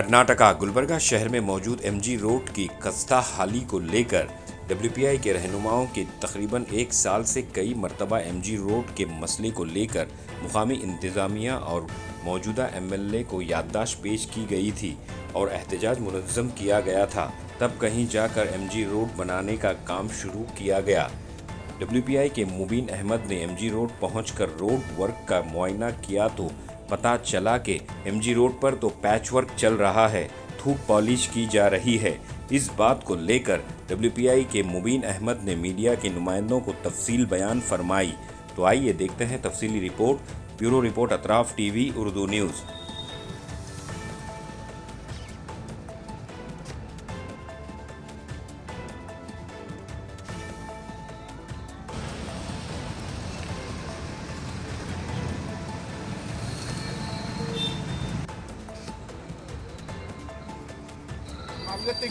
कर्नाटका गुलबर्गा शहर में मौजूद एमजी रोड की खस्ता हाली को लेकर डब्ल्यूपीआई के रहनुमाओं के तकरीबन एक साल से कई मरतबा एमजी रोड के मसले को लेकर मुकामी इंतज़ामिया और मौजूदा एमएलए को याददाश्त पेश की गई थी और एहतजाज मुनज़्ज़म किया गया था। तब कहीं जाकर एमजी रोड बनाने का काम शुरू किया गया। डब्ल्यूपीआई के मुबीन अहमद ने एमजी रोड पहुंचकर रोड वर्क का मुआयना किया तो पता चला कि एमजी रोड पर तो पैच वर्क चल रहा है, थूक पॉलिश की जा रही है। इस बात को लेकर डब्ल्यूपीआई के मुबीन अहमद ने मीडिया के नुमाइंदों को तफसील बयान फरमाई। तो आइए देखते हैं तफसीली report. Bureau report Atraf TV Urdu news.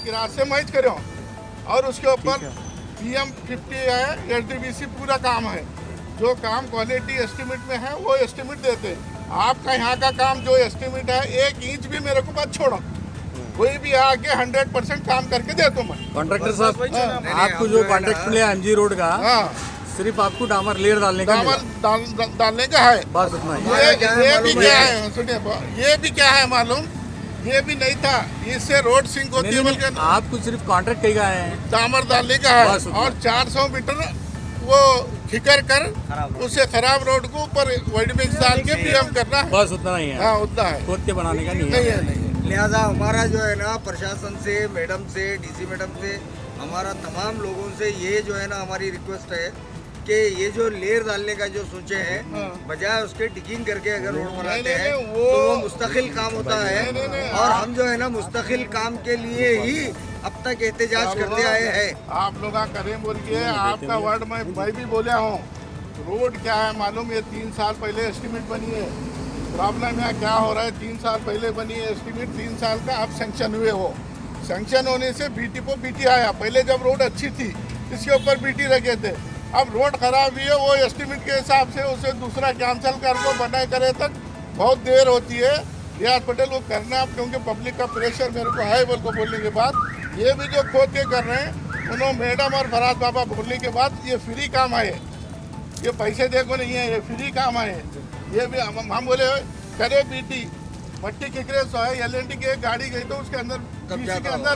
गिराज से मैच करो और उसके ऊपर PM50 है, HDBC पूरा काम है। जो काम क्वालिटी एस्टिमेट में है वो एस्टिमेट देते हैं। आपका यहाँ का काम जो एस्टिमेट है 1 इंच भी मेरे को मत छोड़ो, कोई भी आके 100% काम करके दे दो। मैं कॉन्ट्रैक्टर साहब, आपको जो कॉन्ट्रैक्ट मिला एमजी रोड का, सिर्फ आपको डामर लेयर डालने का डालने का है, बस उतना ही। ये भी क्या है सुनिए, ये भी क्या है मालूम, ये भी नहीं था, इससे रोड सिंक होती है। बल्कि आपको सिर्फ कॉन्ट्रैक्ट का है, डामर डालने का है और 400 मीटर वो ठिकर कर उसे खराब रोड को ऊपर वाइड मिक्स डाल के PM करना है, बस उतना ही है। हाँ उतना है, खोद के बनाने का नहीं है। लिहाजा हमारा जो है ना प्रशासन से, मैडम से, DC मैडम से, हमारा तमाम लोगों से ये जो है ना हमारी रिक्वेस्ट है कि ये जो लेयर डालने का जो सोचे हैं, बजाय उसके डिगिंग करके अगर रोड बनाते हैं तो वो मुस्तकिल काम होता है। और हम जो है ना मुस्तकिल काम के लिए ही अब तक एहतजाज करते आए हैं। आप लोग करें बोल के आपका वर्ड मैं भी बोला हूँ। रोड क्या है मालूम, ये 3 साल पहले एस्टिमेट बनी है। प्रॉब्लम यहाँ क्या हो रहा है, 3 साल पहले बनी है एस्टिमेट, 3 साल का अब सेंक्शन हुए हो। सेंक्शन होने से BT को BT आया। पहले जब रोड अच्छी थी इसके ऊपर BT रखे थे, अब रोड खराब हुई है, वो एस्टिमेट के हिसाब से उसे दूसरा कैंसिल कर दो, बनाए करे तक बहुत देर होती है। रियाज पटेल को करना, क्योंकि पब्लिक का प्रेशर मेरे को है बोल को बोलने के बाद ये भी जो खोद के कर रहे हैं, उन्होंने मैडम और फराज बाबा बोलने के बाद ये फ्री काम आए, ये पैसे देखो नहीं है, ये फ्री काम आए। ये भी हम बोले करे BT मट्टी किकरे सो है, LNT की एक गाड़ी गई तो उसके अंदर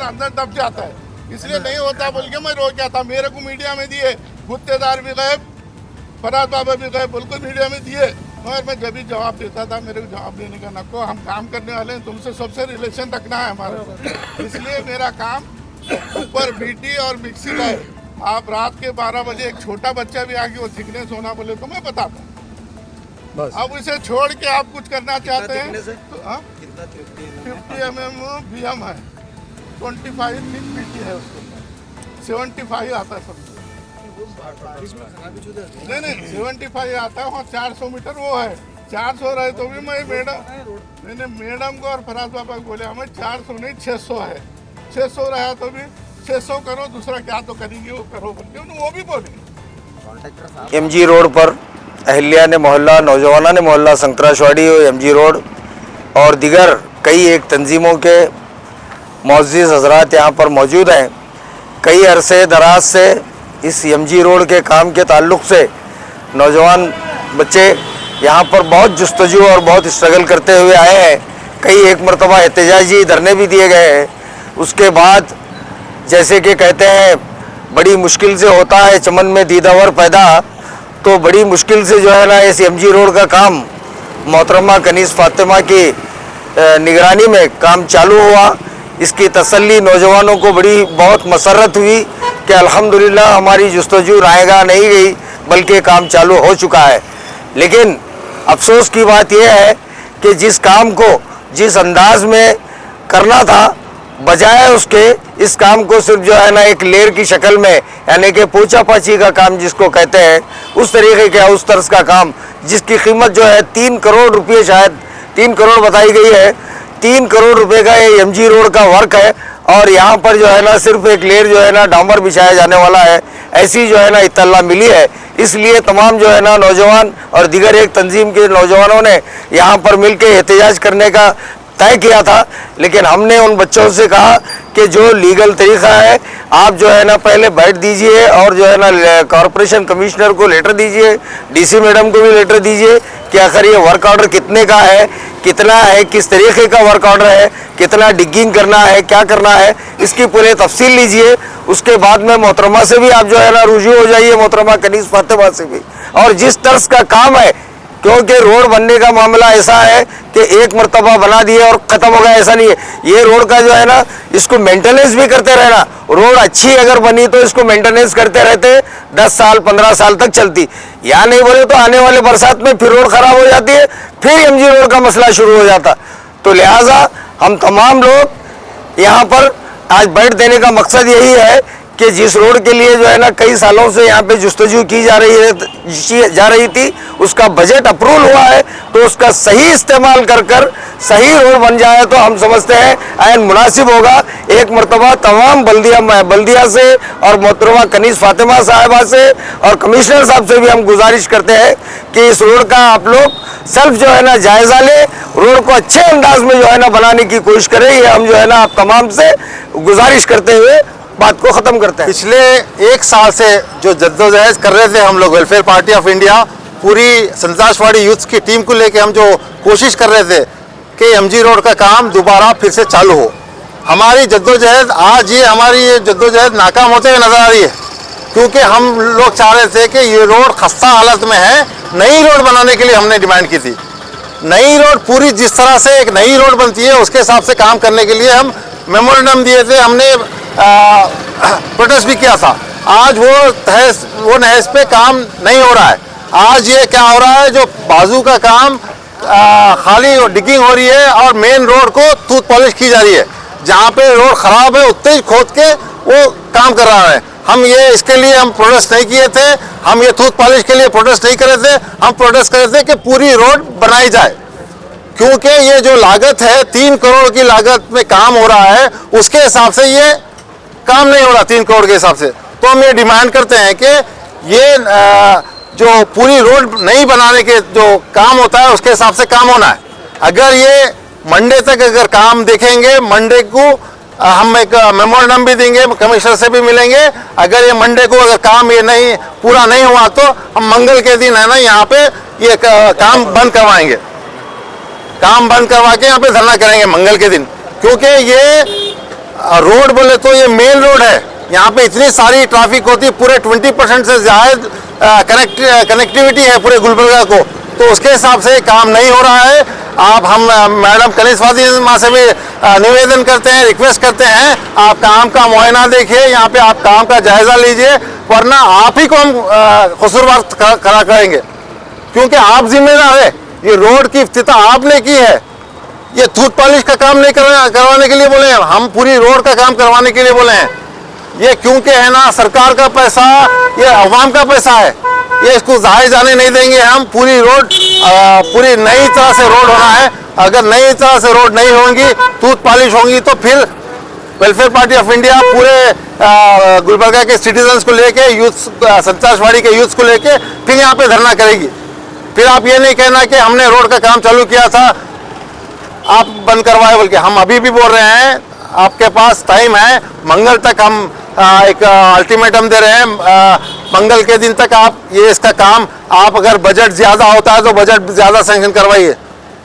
अंदर दब जाता है, इसलिए नहीं होता बोल के मैं रोक गया था। मेरे को मीडिया में दिए, गुत्तेदार भी गए, फराज बाबा भी गए, बिल्कुल मीडिया में दिए, मगर मैं जब भी जवाब देता था मेरे को जवाब देने का नको, हम काम करने वाले हैं, तुमसे सबसे रिलेशन रखना है हमारा, इसलिए मेरा काम ऊपर BT और मिक्सी का है। आप रात के 12 बजे एक छोटा बच्चा भी आके वो थिकनेस होना बोले तो मैं बताता, बस। अब उसे छोड़ के आप कुछ करना चाहते हैं तो 50 mm BM है, 25 थिक BT है, उसके 75 आता है सब। नहीं 75 आता है, वहाँ 400 मीटर वो है। 400 रहे तो भी मैं मैडम को और फराज बाबा को बोले हमें 400 नहीं 600 है, 600 रहा तो भी 600 करो, दूसरा क्या तो करेंगे वो करो बोल के वो भी बोले। MG रोड पर अहिल्या ने मोहल्ला, नौजवाना ने मोहल्ला, संतराशवाड़ी और MG रोड और दिगर कई एक तंजीमों के मुअज़्ज़िज़ हज़रात यहाँ पर मौजूद हैं। कई अरसे दराज से इस MG रोड के काम के ताल्लुक़ से नौजवान बच्चे यहाँ पर बहुत जुस्तजू और बहुत स्ट्रगल करते हुए आए हैं। कई एक मरतबा एहतजाजी धरने भी दिए गए हैं। उसके बाद जैसे कि कहते हैं बड़ी मुश्किल से होता है चमन में दीदावर पैदा, तो बड़ी मुश्किल से जो है ना इस MG रोड का काम मोहतरमा कनीज़ फ़ातिमा की निगरानी में काम चालू हुआ। इसकी तसल्ली नौजवानों को बड़ी बहुत मसरत हुई कि अल्हम्दुलिल्लाह हमारी जुस्तजू रायगा नहीं गई बल्कि काम चालू हो चुका है। लेकिन अफसोस की बात यह है कि जिस काम को जिस अंदाज में करना था, बजाय उसके इस काम को सिर्फ जो है ना एक लेयर की शक्ल में, यानी कि पोछा पाछी का काम जिसको कहते हैं, उस तरीके का उस तर्ज का काम जिसकी कीमत जो है 3 करोड़ रुपये, शायद 3 करोड़ बताई गई है, 3 करोड़ रुपए का ये MG रोड का वर्क है। और यहाँ पर जो है ना सिर्फ एक लेयर जो है ना डामर बिछाया जाने वाला है, ऐसी जो है ना इत्तला मिली है। इसलिए तमाम जो है ना नौजवान और दीगर एक तंजीम के नौजवानों ने यहाँ पर मिलकर एहतजाज करने का तय किया था, लेकिन हमने उन बच्चों से कहा कि जो लीगल तरीका है आप जो है ना पहले बैठ दीजिए और जो है ना कॉरपोरेशन कमिश्नर को लेटर दीजिए, डीसी मैडम को भी लेटर दीजिए कि आखिर ये वर्क ऑर्डर कितने का है, कितना है, किस तरीके का वर्क ऑर्डर है, कितना डिगिंग करना है, क्या करना है, इसकी पूरे तफसील लीजिए। उसके बाद में मोहतरमा से भी आप जो है ना रुजू हो जाइए, मोहतरमा कनीज़ फातिमा से भी। और जिस तर्ज का काम है, क्योंकि रोड बनने का मामला ऐसा है कि एक मरतबा बना दिए और ख़त्म हो गया, ऐसा नहीं है। ये रोड का जो है ना इसको मेंटेनेंस भी करते रहना। रोड अच्छी अगर बनी तो इसको मेंटेनेंस करते रहते 10 साल 15 साल तक चलती। या नहीं बोले तो आने वाले बरसात में फिर रोड ख़राब हो जाती है, फिर एमजी रोड का मसला शुरू हो जाता। तो लिहाजा हम तमाम लोग यहाँ पर आज बैठ देने का मकसद यही है कि जिस रोड के लिए जो है ना कई सालों से यहाँ पे जुस्तजू की जा रही थी, उसका बजट अप्रूवल हुआ है, तो उसका सही इस्तेमाल कर सही रोड बन जाए तो हम समझते हैं ऐन मुनासिब होगा। एक मरतबा तमाम बल्दिया से और मोहतरमा कनीज़ फातिमा साहिबा से और कमिश्नर साहब से भी हम गुजारिश करते हैं कि इस रोड का आप लोग सेल्फ जो है ना जायज़ा ले, रोड को अच्छे अंदाज में जो है ना बनाने की कोशिश करें। ये हम जो है ना आप तमाम से गुजारिश करते हुए बात को ख़त्म करते हैं। पिछले 1 साल से जो जद्दोजहद कर रहे थे हम लोग, वेलफेयर पार्टी ऑफ इंडिया पूरी संतराशवाड़ी यूथ की टीम को लेके हम जो कोशिश कर रहे थे कि एमजी रोड का काम दोबारा फिर से चालू हो। हमारी जद्दोजहद आज ये हमारी ये जद्दोजहद नाकाम होते हुए नज़र आ रही है, क्योंकि हम लोग चाह रहे थे कि ये रोड खस्ता हालत में है। नई रोड बनाने के लिए हमने डिमांड की थी। नई रोड पूरी जिस तरह से एक नई रोड बनती है उसके हिसाब से काम करने के लिए हम मेमोरेंडम दिए थे, हमने प्रोटेस्ट भी किया था। आज वो नहज पे काम नहीं हो रहा है। आज ये क्या हो रहा है, जो बाजू का काम खाली डिगिंग हो रही है और मेन रोड को टूथ पॉलिश की जा रही है। जहाँ पे रोड ख़राब है उत्ते ही खोद के वो काम कर रहा है। हम ये इसके लिए हम प्रोटेस्ट नहीं किए थे, हम ये टूथ पॉलिश के लिए प्रोटेस्ट नहीं करे थे। हम प्रोटेस्ट करे थे कि पूरी रोड बनाई जाए, क्योंकि ये जो लागत है 3 करोड़ की लागत में काम हो रहा है, उसके हिसाब से ये काम नहीं हो रहा 3 करोड़ के हिसाब से। तो हम ये डिमांड करते हैं कि ये जो पूरी रोड नहीं बनाने के जो काम होता है उसके हिसाब से काम होना है। अगर ये मंडे तक अगर काम देखेंगे, मंडे को हम एक मेमोरेंडम भी देंगे, कमिश्नर से भी मिलेंगे। अगर ये मंडे को अगर काम ये नहीं पूरा नहीं हुआ तो हम मंगल के दिन है ना यहाँ पे ये काम बंद करवाएंगे, काम बंद करवा के यहाँ पे धरना करेंगे मंगल के दिन। क्योंकि ये रोड बोले तो ये मेन रोड है, यहाँ पे इतनी सारी ट्रैफिक होती है, पूरे 20% से ज़्यादा कनेक्टिविटी है पूरे गुलबर्गा को, तो उसके हिसाब से काम नहीं हो रहा है। आप हम मैडम कनीज़ फातिमा से भी निवेदन करते हैं, रिक्वेस्ट करते हैं, आप काम का मुआयना देखिए, यहाँ पे आप काम का जायज़ा लीजिए, वरना आप ही को हम कसूरवार करा करेंगे, क्योंकि आप जिम्मेदार है। ये रोड की इफ्तिताह आपने की है, ये टूथ पॉलिश का काम नहीं करवाने के लिए बोले हैं, हम पूरी रोड का काम करवाने के लिए बोले हैं। ये क्योंकि है ना सरकार का पैसा, ये अवाम का पैसा है, ये इसको जाए जाने नहीं देंगे हम। पूरी रोड पूरी नई तरह से रोड होना है। अगर नई तरह से रोड नहीं होंगी, टूथ पॉलिश होंगी, तो फिर वेलफेयर पार्टी ऑफ इंडिया पूरे गुलबर्गा के सिटीजन्स को लेके, यूथ संतराशवाड़ी के यूथ को लेके फिर यहाँ पे धरना करेगी। फिर आप ये नहीं कहना कि हमने रोड का काम चालू किया था आप बंद करवाए, बल्कि हम अभी भी बोल रहे हैं आपके पास टाइम है, मंगल तक हम एक अल्टीमेटम दे रहे हैं, मंगल के दिन तक आप ये इसका काम, आप अगर बजट ज़्यादा होता है तो बजट ज़्यादा सैंक्शन करवाइए।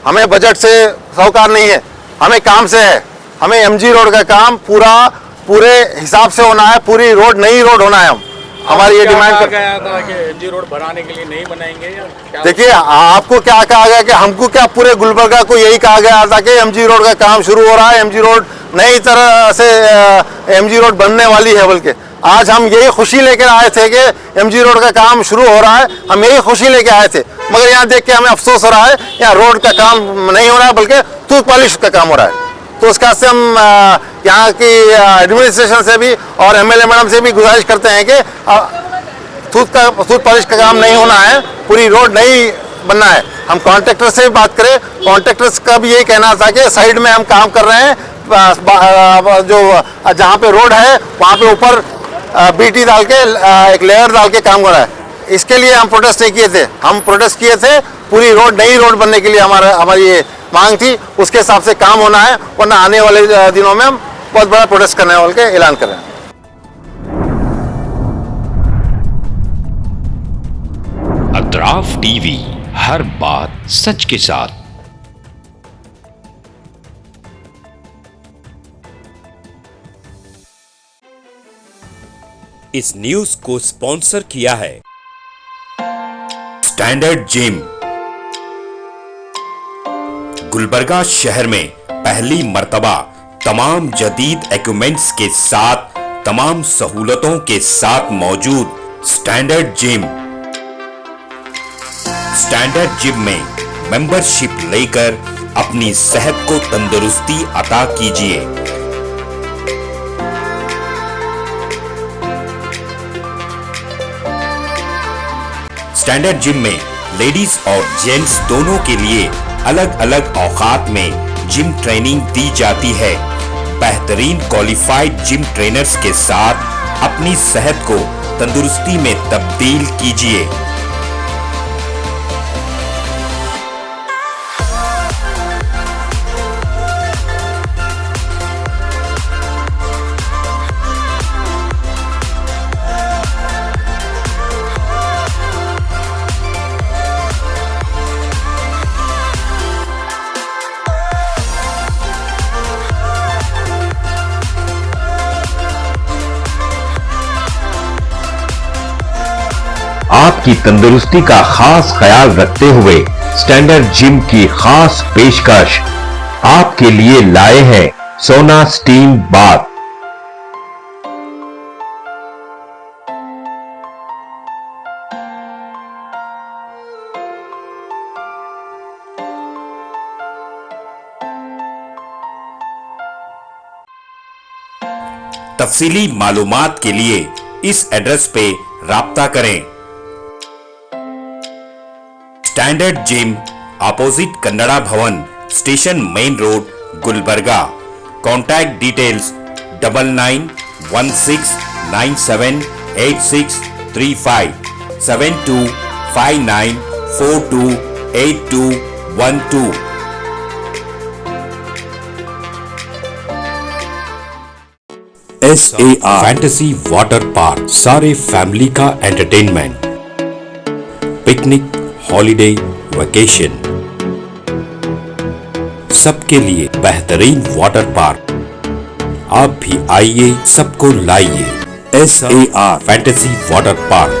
हमें बजट से सरोकार नहीं है, हमें काम से है। हमें एमजी रोड का काम पूरे हिसाब से होना है, पूरी रोड नई रोड होना है। हमारी ये डिमांड कर गया था कि एमजी रोड बनाने के लिए नहीं बनाएंगे या क्या? देखिए, आपको क्या कहा गया कि हमको क्या, पूरे गुलबर्गा को यही कहा गया था कि एमजी रोड का काम शुरू हो रहा है, एमजी रोड नई तरह से एमजी रोड बनने वाली है। बल्कि आज हम यही खुशी लेकर आए थे कि एमजी रोड का काम शुरू हो रहा है, हम यही खुशी लेके आए थे। मगर यहाँ देख के हमें अफसोस हो रहा है, यहाँ रोड का काम नहीं हो रहा है, बल्कि टूथ पॉलिश का काम हो रहा है। तो उसका से हम यहाँ की एडमिनिस्ट्रेशन से भी और एमएलए मैडम से भी गुजारिश करते हैं कि टूथ पॉलिश का काम नहीं होना है, पूरी रोड नहीं बनना है। हम कॉन्ट्रैक्टर से भी बात करें, कॉन्ट्रैक्टर्स का भी यही कहना था कि साइड में हम काम कर रहे हैं, जो जहाँ पे रोड है वहाँ पे ऊपर बीटी डाल के एक लेयर डाल के काम कर रहा है। इसके लिए हम प्रोटेस्ट नहीं किए थे, हम प्रोटेस्ट किए थे पूरी रोड नई रोड बनने के लिए हमारी मांग थी उसके हिसाब से काम होना है, वरना आने वाले दिनों में हम बहुत बड़ा प्रोटेस्ट करने वाले के ऐलान कर रहे हैं। अतराफ टीवी, हर बात सच के साथ। इस न्यूज को स्पॉन्सर किया है स्टैंडर्ड जिम। गुलबर्गा शहर में पहली मर्तबा तमाम जदीद इक्विपमेंट्स के साथ, तमाम सहूलतों के साथ मौजूद स्टैंडर्ड जिम। स्टैंडर्ड जिम में मेंबरशिप लेकर अपनी सेहत को तंदुरुस्ती अता कीजिए। स्टैंडर्ड जिम में लेडीज और जेंट्स दोनों के लिए अलग अलग औकात में जिम ट्रेनिंग दी जाती है। बेहतरीन क्वालिफाइड जिम ट्रेनर्स के साथ अपनी सेहत को तंदुरुस्ती में तब्दील कीजिए। आपकी तंदुरुस्ती का खास ख्याल रखते हुए स्टैंडर्ड जिम की खास पेशकश आपके लिए लाए हैं सोना स्टीम बाथ। तफसीली मालूमात के लिए इस एड्रेस पे राब्ता करें। स्टैंडर्ड जिम, अपोजिट कन्नड़ा भवन, station main road, Gulbarga. Contact details 9916978635 7259428212। SAR fantasy water park, सारे फैमिली का एंटरटेनमेंट, पिकनिक, हॉलिडे, वेकेशन, सबके लिए बेहतरीन वाटर पार्क। आप भी आइए, सबको लाइए। SAR fantasy water park.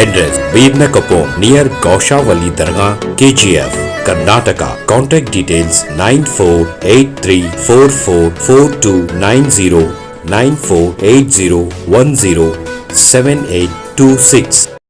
Address Vednakapo near Gaushavali Dargah, KGF, Karnataka. Contact details 9483444290 9480107826.